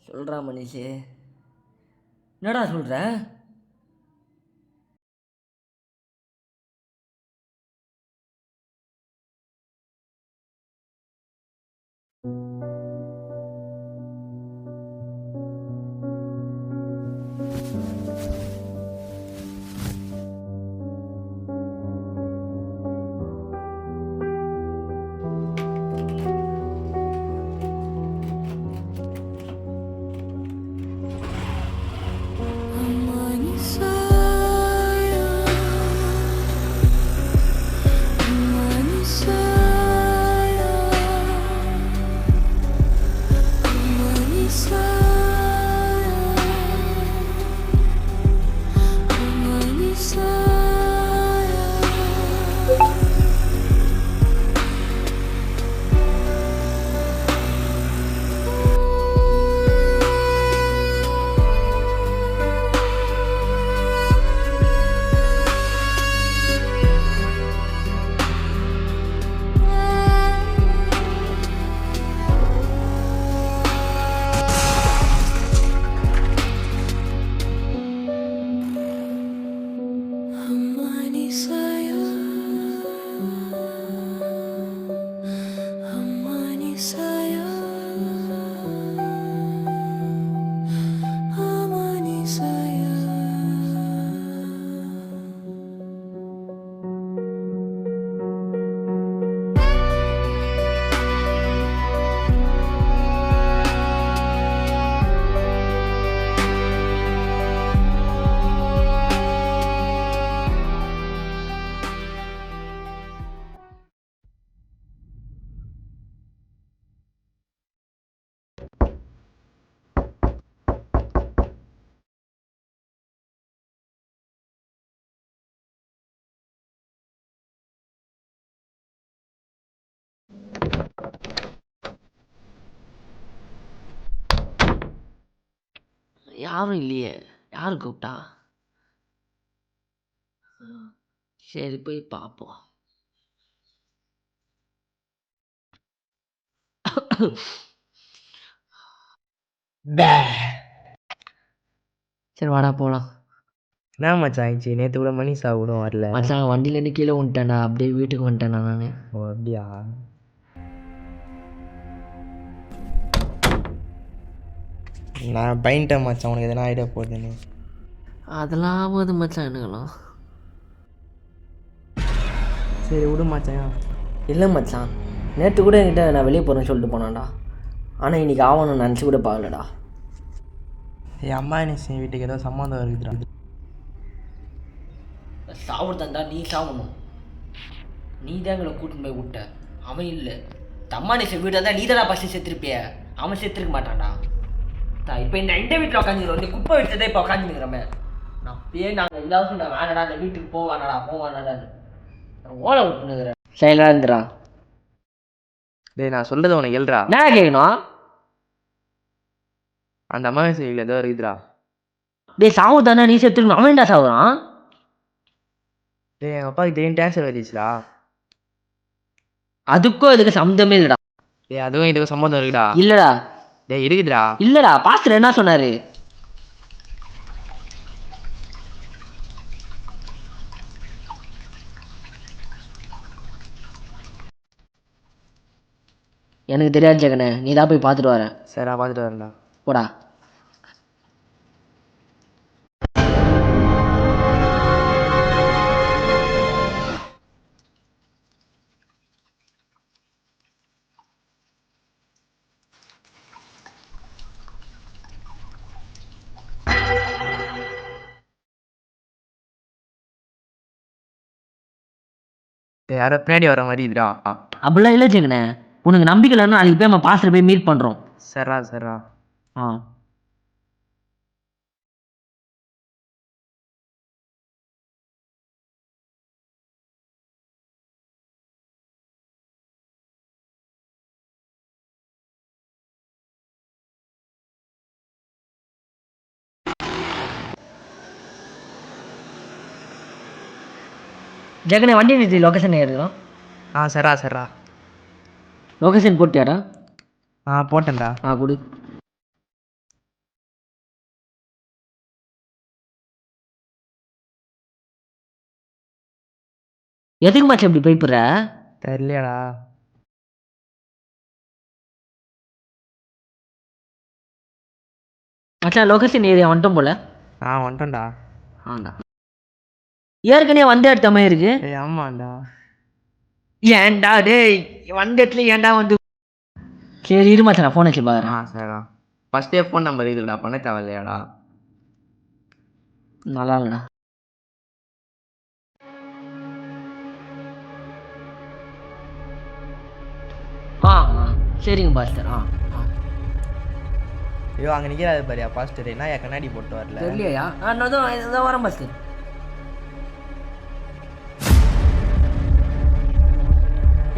சொல்கிறா மனுஷி. என்னடா சொல்கிற? யாரும் இல்லையே. யார் கூப்பிட்டா? சரி போய் பார்ப்போம். சரி வாடா போகலாம். என்ன மச்சான் ஆயிடுச்சு? நேற்று கூட மணிஷா கூட வரல. மச்சான் வண்டியிலேருந்து கீழே வந்துட்டேன்டா. அப்படியே வீட்டுக்கு வந்துட்டேன்டா நான். ஓ அப்படியா? நான் பயன்ட்டேன் மச்சான், உனக்கு எதனா ஐடியா போகுதுன்னு. அதெல்லாம் ஆகாது மச்சான் எனக்கெல்லாம். சரி விடு மச்சான். இல்லை மச்சான், நேற்று கூட என்கிட்ட நான் வெளியே போகிறேன்னு சொல்லிட்டு போனான்டா. ஆனால் இன்றைக்கி ஆகணும்னு நினச்சி கூட பார்க்கலடா. என் அம்மா என்ன வீட்டுக்கு ஏதோ சம்மந்தம் இருக்குதுடா. சாப்பிடுதாண்டா நீ சாப்பிடணும். நீ தான் எங்களை கூட்டின்னு போய் விட்ட, அவன் இல்லை. தம்மானேசன் வீடாக தான் நீ தானே பஸ்ட்டு செத்துருப்பிய, அவன் செத்துருக்க மாட்டான்டா. இப்போ இந்த வீட்டில் உட்காந்துக்கிறோம், இந்த குப்பை வீட்டில் இப்போ உட்காந்துக்கிறோமே. நான் அப்பயே நாங்கள் எல்லாரும் நான் வேணடா, இந்த வீட்டுக்கு போவானடான்னு ஓலை விட்டுனுக்குறேன். சைலாக இருந்துடா. டேய் நான் சொல்கிறது உனக்கு எழுறா. என்ன கேட்கணும்? அந்த அம்மா வீட்டில் ஏதோ இருக்குதுடா. டேய் சாவு தானே நீ செத்துருக்கணும், அவன் என்ன சாவுறான்? டேய் எங்கள் அப்பாவுக்கு திடீர்னு கேன்சர் வந்துச்சுடா. அதுக்கும் இதுக்கு சம்மந்தமே இல்லைடா. டேய் அதுவும் இதுக்கு சம்மந்தம் இருக்குடா. இல்லைடா. டேய் இருக்குதுடா. இல்லைடா, பாஸ்டர் என்ன சொன்னார்? எனக்கு தெரியாது ஜெகனே, நீ தான் போய் பார்த்துட்டு வர. சரி நான் பார்த்துட்டு வரேன்டா. போடா. டேய் யாரோ பின்னாடி வர மாதிரி இதுடா. அப்படிலாம் இல்லை ஜெகனே, உனக்கு நம்பிக்கை இல்லைன்னா நாளைக்கு போய் நம்ம பாஸ்டர் போய் மீட் பண்ணுறோம். சரிடா சரிடா. ஆ ஜெகனே, வண்டி நிறுத்தி லொக்கேஷன் எடுக்கிறோம். சரிடா சரிடா. லொக்கேஷன் போட்டியாடா? போட்டேன்டா. கொடு. எதுக்கு மச்சான் இப்படி பயப்படுற? தெரியலடா. மச்சான் லொகேஷன் ஏரியா வந்துட்டோம் போல. வந்துட்டோம்டா. ஆண்டா ஏற்கனவே வந்த இடத்த மாதிரி இருக்கு. ஆமாண்டா. ஏன்டா டேய் வந்த இடத்துல ஏன்டா வந்து. சரி இரு மச்சான் ஃபோன் வச்சு பாரு. சரிடா. ஃபஸ்ட்டே ஃபோன் நம்பர் இதுடா, பண்ண தேவையில்லையாடா? நல்லா இல்லைடா. சரிங்க பாஸ்டர். ஐயோ அங்கே நிற்கிறாரு பாரியா பாஸ்டர், என்ன கண்ணாடி போட்டு வரல? தெரியலையா? நான் வரேன் பாஸ்டர்.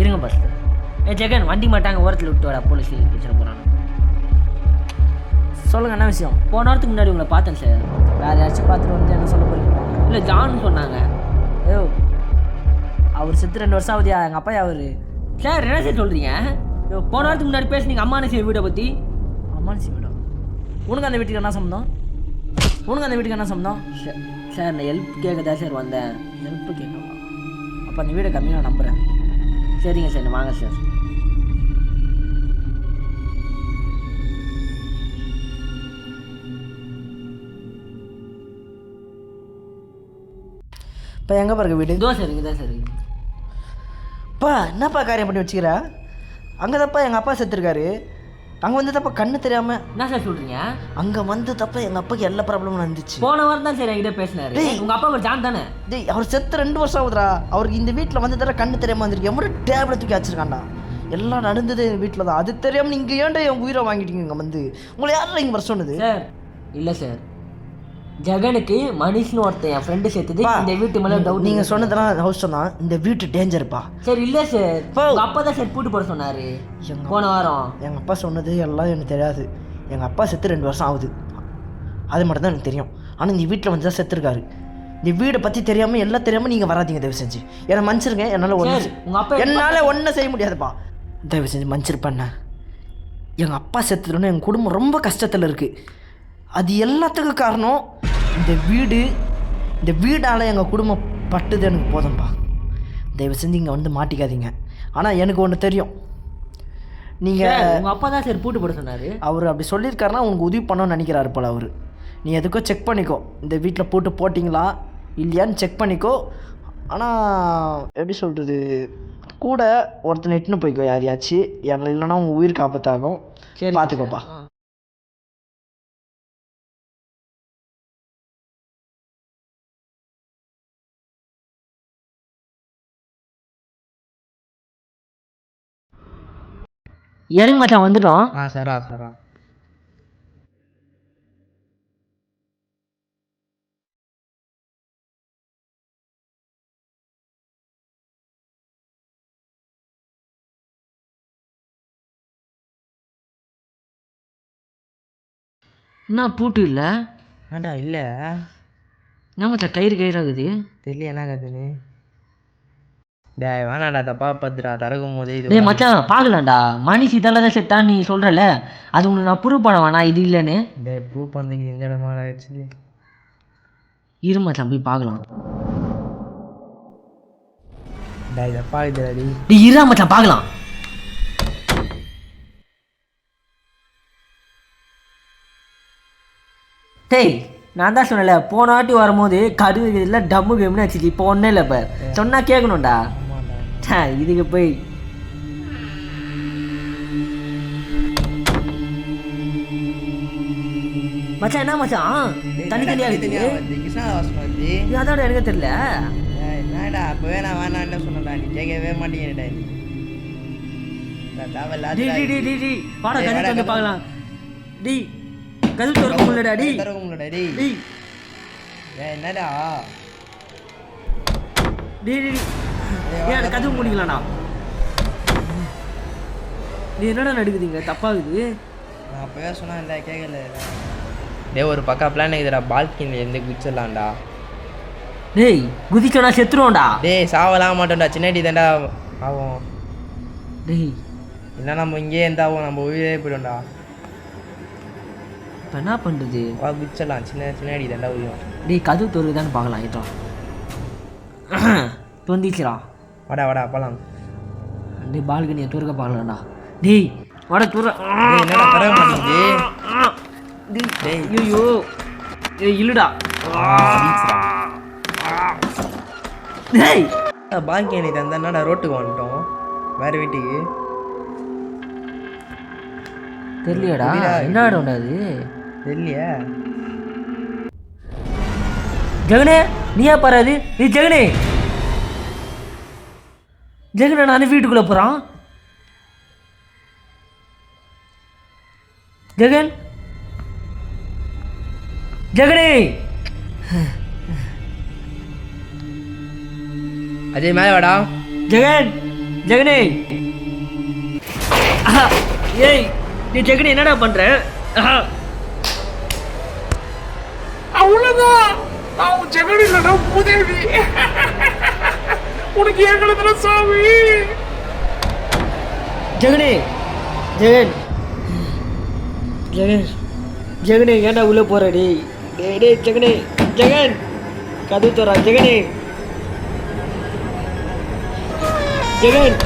இருங்க பாஸ்டர். ஜெகன் வண்டி மாட்டாங்க, ஓரத்தில் விட்டு வாடா, போலீஸ் பிரச்சனை போகிறாங்க. சொல்லுங்க என்ன விஷயம்? போன வாரத்துக்கு முன்னாடி உங்களை பார்த்தேன் சார். வேறு யாராச்சும் பார்த்துட்டு வந்து என்ன சொல்ல போகிறீங்க? இல்லை ஜான்னு சொன்னாங்க. ஐயோ அவர் செத்து 2 வருஷம் ஆகுதியா? எங்கள் அப்பா அவர். சார் என்ன சார் சொல்கிறீங்க? போன வாரத்துக்கு முன்னாடி பேசுனீங்க அம்மானசி வீடை பற்றி. அம்மானசி வீடா? உனக்கு அந்த வீட்டுக்கு என்ன சம்மந்தம்? சார் நான் ஹெல்ப் கேட்க தான் சார் வந்தேன். ஹெல்ப்பு கேட்கவா? அப்போ அந்த வீடை கம்மியாக நான் நம்புகிறேன். சரிங்க சார் வாங்க சார். இப்போ எங்கே பாருங்க வீடு? இதோ சார் இங்கே தான் சார். அப்பா என்னப்பா காரியம் பண்ணி வச்சுக்கிறா? அங்கே தப்பா எங்கள் அப்பா செத்துருக்காரு. அங்கே வந்து தப்பா கண்ணு தெரியாமல். என்ன சார் சொல்கிறீங்க? அங்கே வந்து தப்பா எங்கள் அப்பாவுக்கு எல்லா ப்ராப்ளமும் நடந்துச்சு. போன வாரம் தான் சார் என்கிட்ட பேசினாரு. உங்கள் அப்பா ஒரு ஜான் தானே? டேய் அவர் செத்து 2 வருஷம் ஆகுதுடா. அவருக்கு இந்த வீட்டில் வந்து தர கண்ணு தெரியாமல் வந்திருக்கு. எவ்வளோ டேப்லெட் தூக்கி வச்சிருக்காண்டா. எல்லாம் நடந்தது எங்கள் வீட்டில் தான். அது தெரியாமல் நீங்கள் ஏன்டா என் உயிரை வாங்கிட்டீங்க? இங்கே வந்து உங்களை யாரும் இங்கே வர சொன்னது? சார் இல்லை சார், ஜெகனுக்கு மனுஷன் ஒருத்தன் என் ஃப்ரெண்டு சேர்த்தது இந்த வீட்டு மேலே டவுட். நீங்கள் சொன்னதெல்லாம் ஹவுஸ் தான். இந்த வீட்டு டேஞ்சர்ப்பா. சார் இல்லை சார், உங்கள் அப்பா தான் சார் பூட்டு போட சொன்னார் போன வாரம். எங்கள் அப்பா சொன்னது எல்லாம் எனக்கு தெரியாது. எங்கள் அப்பா செத்து 2 வருஷம் ஆகுது, அது மட்டும் தான் எனக்கு தெரியும். ஆனால் இந்த வீட்டில் வந்து தான் செத்துருக்காரு. இந்த வீடை பற்றி தெரியாமல் எல்லாம் தெரியாமல் நீங்கள் வராதிங்க தயவு செஞ்சு. என்னை மன்னிச்சிருங்க. என்னால் ஒன்றும் செய்ய முடியாதுப்பா. தயவு செஞ்சு மன்னிச்சிருப்பேண்ண. எங்கள் அப்பா செத்துட்டோன்னா எங்கள் குடும்பம் ரொம்ப கஷ்டத்தில் இருக்குது. அது எல்லாத்துக்கும் காரணம் இந்த வீடால் எங்கள் குடும்பம் பட்டுது. எனக்கு போதும்பா. தயவு செஞ்சு இங்கே வந்து மாட்டிக்காதீங்க. ஆனால் எனக்கு ஒன்று தெரியும். நீங்கள் உங்கள் அப்பா தான் சார் பூட்டு போட சொன்னார். அவர் அப்படி சொல்லியிருக்காருன்னா உனக்கு உதவி பண்ணணும்னு நினைக்கிறாரு போல் அவர். நீ எதுக்கோ செக் பண்ணிக்கோ, இந்த வீட்டில் பூட்டு போட்டிங்களா இல்லையான்னு செக் பண்ணிக்கோ. ஆனால் எப்படி சொல்கிறது, கூட ஒருத்தனை இட்டுன்னு போய்க்கோ யாரையாச்சு. இல்லைன்னா உங்கள் உயிர் காப்பாற்றாகும். சரி பார்த்துக்கோப்பா. இறங்க மச்சான் வந்துட்டோம். சரா என்ன பூட்டு இல்லை? ஏண்டா இல்லை? என்ன மச்சான் கயிறாகுது? தெரியல என்ன கத்துன்னு. டேய் வேணாடா, தப்பா பார்த்துடா திறக்கும் போதே. இது டேய் மச்சான் பார்க்கலாம்டா, மனுஷி இதெல்லாம் தான் செத்தான் நீ சொல்கிறல. அது உனக்கு நான் ப்ரூவ் பண்ண வேணா இது இல்லைன்னு. டேய் ப்ரூவ் பண்ணுறதுக்கு இந்த இடமா ஆயிடுச்சு. இரு மச்சான் போய் பார்க்கலாம். டேய் தப்பா இதுடி. டேய் இருடா மச்சான் பார்க்கலாம். டேய் நான் தான் சொன்னல, போன வாட்டி வரும்போது கரு இல்லை டம்மு கேம்னு வச்சுச்சு. இப்போ ஒன்றும் இல்லை. இப்போ சொன்னால் கேட்கணும்டா. இதுக்கு போய் மச்சான் என்ன மச்சான் தனித்தனியாக இருக்குது? அதான் எனக்கு தெரியல. என்னடா அப்போவே நான் வேணான்னு சொன்னடா, நீ கேட்கவே மாட்டேங்கிறடா. வாடா கதை வந்து பார்க்கலாம். டி கது திறக்க முடியலடா. டி திறக்க முடியலடா. டி என்னடா? டி ஏன் கதவு முடிக்கலாம்டா? நீ என்னடா நடுக்குதுங்க? தப்பாகுது. நான் அப்போவே சொன்னேன் இல்லை, கேட்கல. டேய் ஒரு பக்கா பிளான் இருக்குதுடா, பால்கனியில் இருந்து குதிச்சிடலாம்டா. டேய் குதிச்சோன்னா செத்துருவோம்டா. டேய் சாவலாம் மாட்டோம்டா, சின்னடி தாண்டா ஆகும். டேய் இல்லை நம்ம இங்கேயே இருந்தாவும் நம்ம உயிரே போய்டும்டா. இப்போ என்ன பண்ணுறது? வா குதிச்சிடலாம், சின்னடி தாண்டா உயிரும். டேய் கதவு தோறுதான்னு பார்க்கலாம். ஏற்றோம் வந்துச்சுடா. வாடா வாடா போலாம். டேய் பால்கனியை துறக்க பாக்கலாம்டா. டேய் வாடா துற. டேய் என்னடா பரவ மாட்டேங்குது. டேய் ஐயோ ஏய் இல்லடா. டேய் பால்கனி தந்தானடா ரோட்டுக்கு வந்துட்டோம் வேற வீட்டுக்கு. தெரியலையாடா என்ன இடம்டா அது தெரியலையா? ஜெகனே நீயா பாரு அது. நீ ஜெகனே ஜெகனே நான் வீட்டுக்குள்ள போறான். ஜெகன் ஜெகனே அஜய் மேலே வாடா. ஜெகன் ஜெகனே ஏய் நீ ஜெகனே என்னடா பண்ற? அவ்வளவுதான். நான் ஜெகன் இல்லடா பூதேவி. உனக்கு ஏகலத்துல சாமி. ஜெகனே ஜெகன் ஜெகன் ஜெகனே ஏன்டா உள்ள போற? டேய் டேய் டேய் ஜெகனே ஜெகன் கதவு தோறா. ஜெகனே ஜெகன்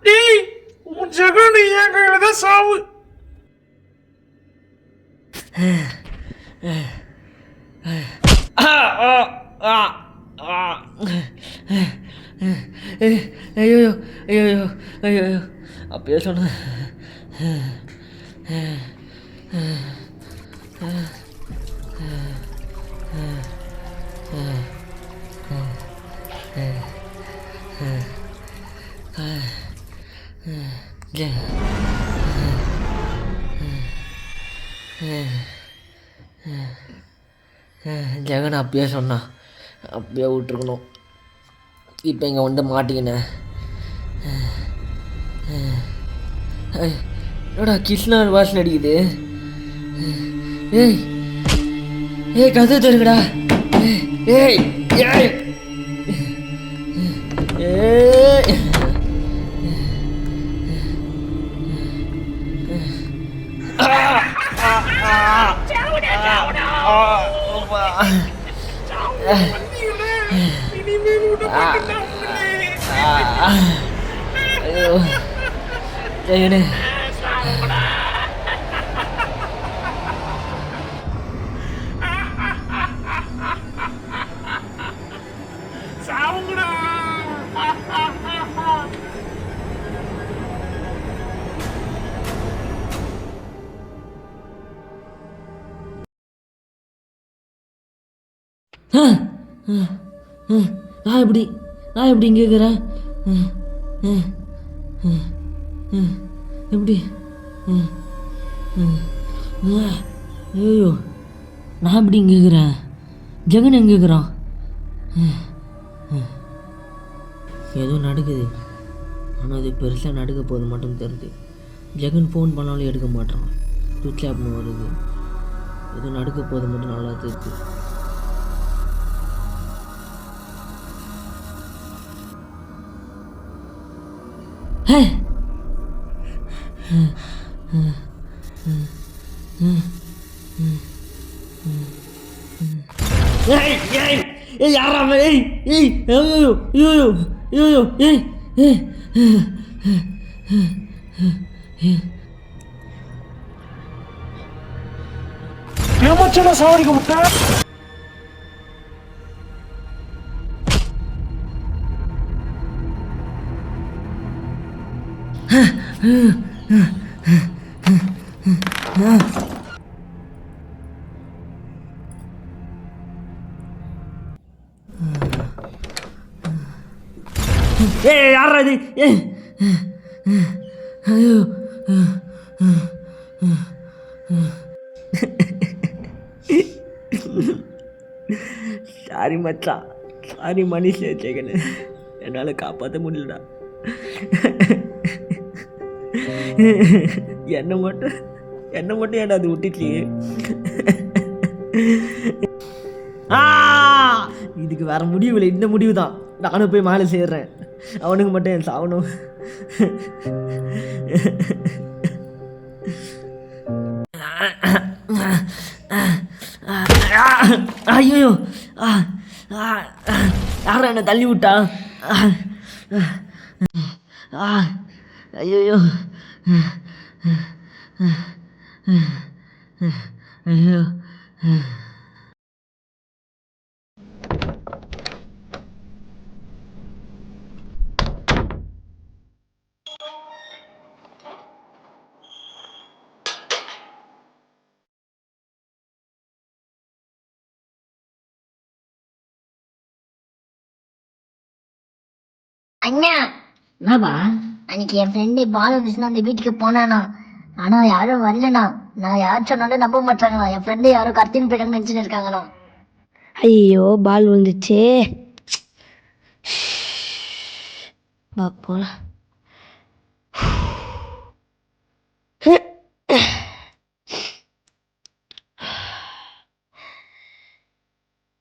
டேய் உன் ஜெகன் என் கையில தான் சாவு. ஐயோ ஐயோ ஐயோ அப்பயே சொன்ன. ஜெகன் அப்பயே சொன்னான், அப்பயே விட்டுருக்கணும். இப்போ இங்கே வந்து மாட்டிக்கினேன். என்னடா கிருஷ்ணா வாசனை அடிக்குது. ஏய் ஏய் கதை தருங்கடா. ஏய் ஏய் ஏய் ஐயோ ஜெகனே சாவுங்கடா. நான் எப்படி இங்கே இருக்கிறேன்? எப்படி ஐயோ நான் எப்படி இங்கே இருக்கிறேன்? ஜெகன் எங்கே இருக்கிறான்? ஏதோ நடக்குது, ஆனால் அது பெருசாக நடக்க போது மட்டும் தெரியுது. ஜெகன் ஃபோன் பண்ணாலும் எடுக்க மாட்டான், சுவிட்ச் ஆப்னு வருது. ஏதோ நடக்க போது மட்டும் நல்லா தெரியுது. யாரா ஏமாச்சல சாவடிக்க விட்டா. யாரா இது? ஐயோ சாரி மச்சான், சாரி மனுஷ ஜெகன், என்னால் காப்பாற்ற முடியலடா. என்னை மட்டும் ஏன்டா அது விட்டுச்சு? இதுக்கு வேற முடிவு இல்லை, இந்த முடிவு தான். நானும் போய் மேலே சேர்றேன். அவனுக்கு மட்டும் என் சாவணும். ஐயோ யாரும் என்னை தள்ளி விட்டா? ஐயோ ஐயோ அண்ணா என்னப்பா அன்னைக்கு என் ஃப்ரெண்டு பால் வந்துச்சுன்னா அந்த வீட்டுக்கு போனானா, ஆனா யாரும் வரலண்ணா. நான் யார் சொன்னாலும் நம்ப மாட்டாங்களா. என் ஃப்ரெண்டு யாரும் கத்தின்னு போயிட்டாங்கன்னு நினச்சின்னு இருக்காங்களா. ஐயோ பால் விழுந்துச்சே. போலாம்.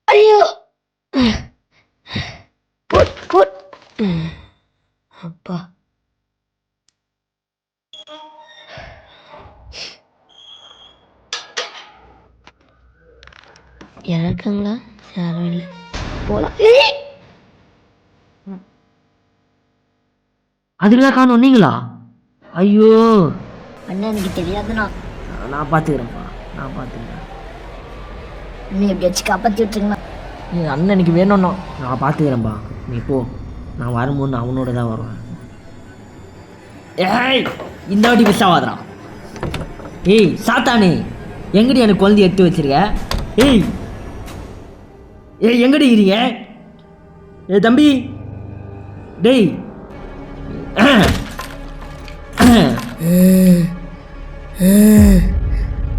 ஐயோ அப்பா யாரும் இருக்காங்களா? யாரும் இல்லை. போலாம். அதுக்குதான் காணும் நீங்களா? ஐயோ அண்ணா எனக்கு தெரியாதுண்ணா. நான் பார்த்துக்கிறேன்ப்பா, நான் பார்த்துக்கிறேன். இன்னும் எப்படியாச்சும் காப்பாற்றி விட்டுருங்கண்ணா. அண்ணன் எனக்கு வேணும்னா நான் பார்த்துக்கிறேன்ப்பா. நீ போ, நான் வரும்போது நான் அவனோட தான் வருவேன். ஏய் இந்த வாட்டி மிஸ் ஆகாதடா. ஏய் சாத்தானே, எங்கடி எனக்கு குழந்தை எடுத்து வச்சிருக்க? ஏய் ஏய் எங்கடி இருக்கீங்க? ஏய் தம்பி, டேய்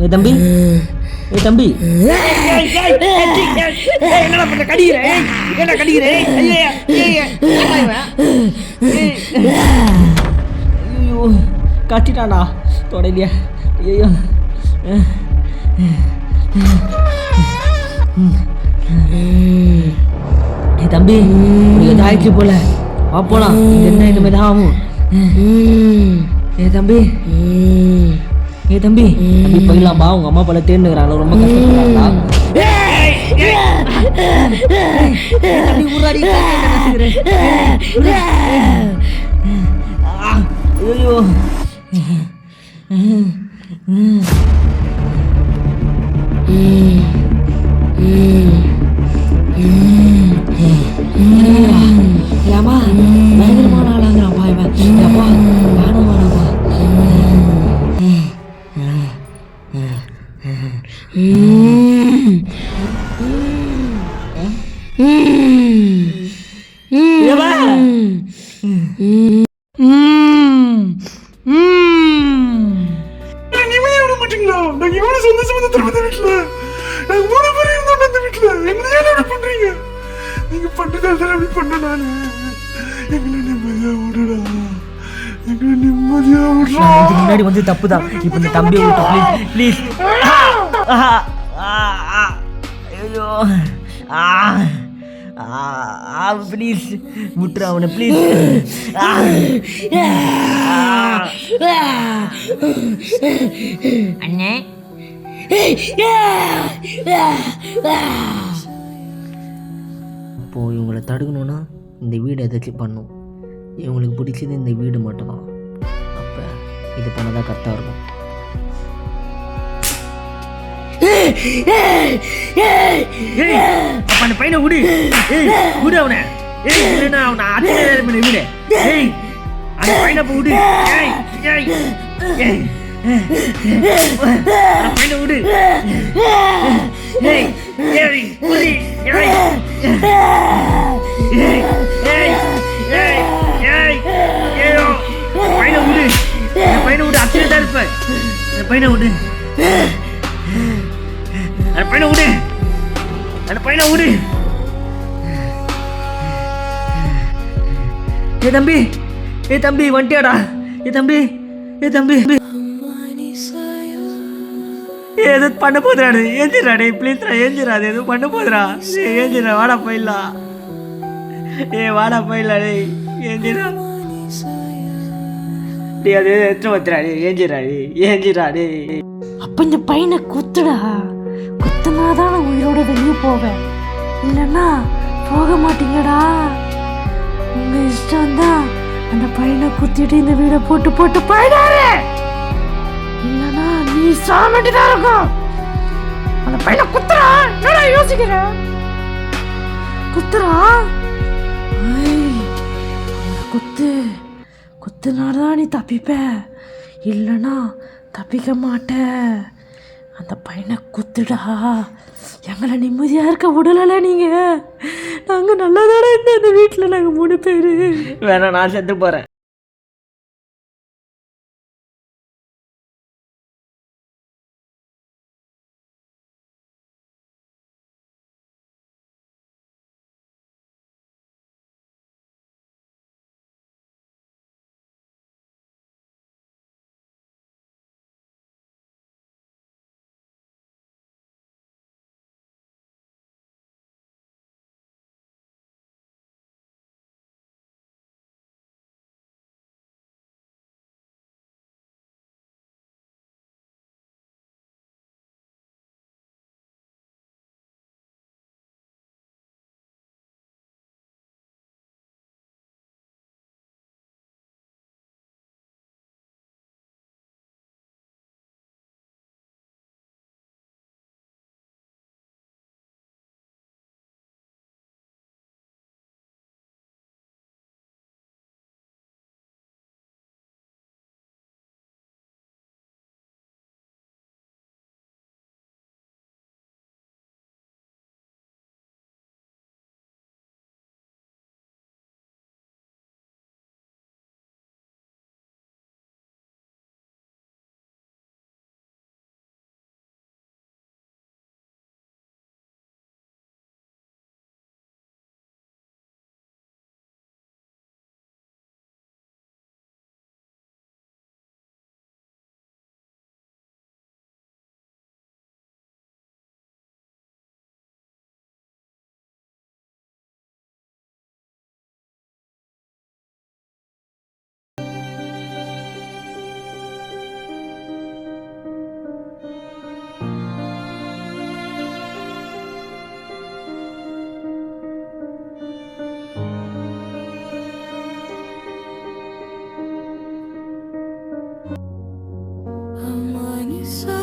ஏய் தம்பி, ஏய் தம்பி, என்னடா பண்ண? கடிக்கிற? என்ன கடிக்கிற? ஐயோ கட்டிட்டான்டா தொடலையா. ஐயோ ஏய் தம்பி, உனக்கு தாய்க்கு போல வா போலாம். என்ன இனிமே தான் ஆகும். ஏய் தம்பி, ஏய் தம்பி, தம்பி போயிடலாம்பா. உங்க அம்மா போல தேர்ந்துக்கிறாங்க, ரொம்ப கஷ்டப்படுறாங்களா? ஐயோ ஏமா பயங்கரமான ஆளாங்கிறான்ப்பா இவன். அப்பா வேணாம் வேணாம்ப்பா. நிம்மதியா விட மாட்டீங்களா? நாங்க எவ்வளவு சந்தோஷமா இருந்தோம் அந்த வீட்டுல. நாங்க 3 பேரும் இருந்தோம் அந்த வீட்டுல. எங்களை ஏன் இப்படி பண்றீங்க? நீங்க பண்றதால அப்படி பண்ண நானு. எங்களை நிம்மதியா விடுடா, எங்களை நிம்மதியா விடுறா. இதுக்கு முன்னாடி வந்து தப்பு தான். இப்போ இந்த தம்பியை விட்டு ப்ளீஸ் ப்ளீஸ். ஐயோ ப்ளீஸ் விட்டுரு அவனை ப்ளீஸ். அண்ணே இப்போது இவங்களை தடுக்கணுன்னா இந்த வீடு எதாச்சும் பண்ணும். இவங்களுக்கு பிடிச்சது இந்த வீடு மட்டும்தான். அப்போ இது பண்ணதான் கரெக்டாக இருக்கும். அந்த பையனை விடு. விடு அவனை. இல்லைன்னா அவனை அடிச்சு வீடு. அந்த பையனை விடு. பையனை விடு. பையனை விடு. அச்சுதான் தான் இருப்பேன். பையனை விடு. அந்த பையனை விடு. அந்த பையனை விடு. ஏ தம்பி, ஏ தம்பி வந்துட்டியாடா? ஏ தம்பி, ஏ தம்பி, எதுவும் பண்ண போதுறாடு, ஏஞ்சிடா டே ப்ளீஸ்ரா, ஏஞ்சிடா, அது எதுவும் பண்ண போதுரா, ஏஞ்சிடா, வாடா போயிடலாம், வாடா போயிடலாம் டே, ஏஞ்சிடா டே, அது எடுத்து வந்துடா டே, ஏஞ்சிடா டே, ஏஞ்சிடா டே. அப்போ இந்த பையனை குத்துடா, குத்துனாதான் நான் உயிரோட வெளியே போவேன், இல்லைன்னா போக மாட்டீங்கடா. உங்க இஷ்டம் தான். அந்த பையனை குத்திட்டு இந்த வீடை போட்டு போட்டு போயிடாரு, இல்லைன்னா நீ சாமட்டிதான் இருக்கும். அந்த பையனை குத்துறா, என்னடா யோசிக்கிற, குத்துறா, குத்து, குத்துனாதான் நீ தப்பிப்ப, இல்லைன்னா தப்பிக்க மாட்ட. அந்த பையனை குத்துடா, எங்களை நிம்மதியாக இருக்க விடலை நீங்கள். நாங்கள் நல்லா தானே இருந்தோம் இந்த வீட்டில், நாங்கள் 3 பேர். வேணா, நான் செத்து போகிறேன். I'm on your side.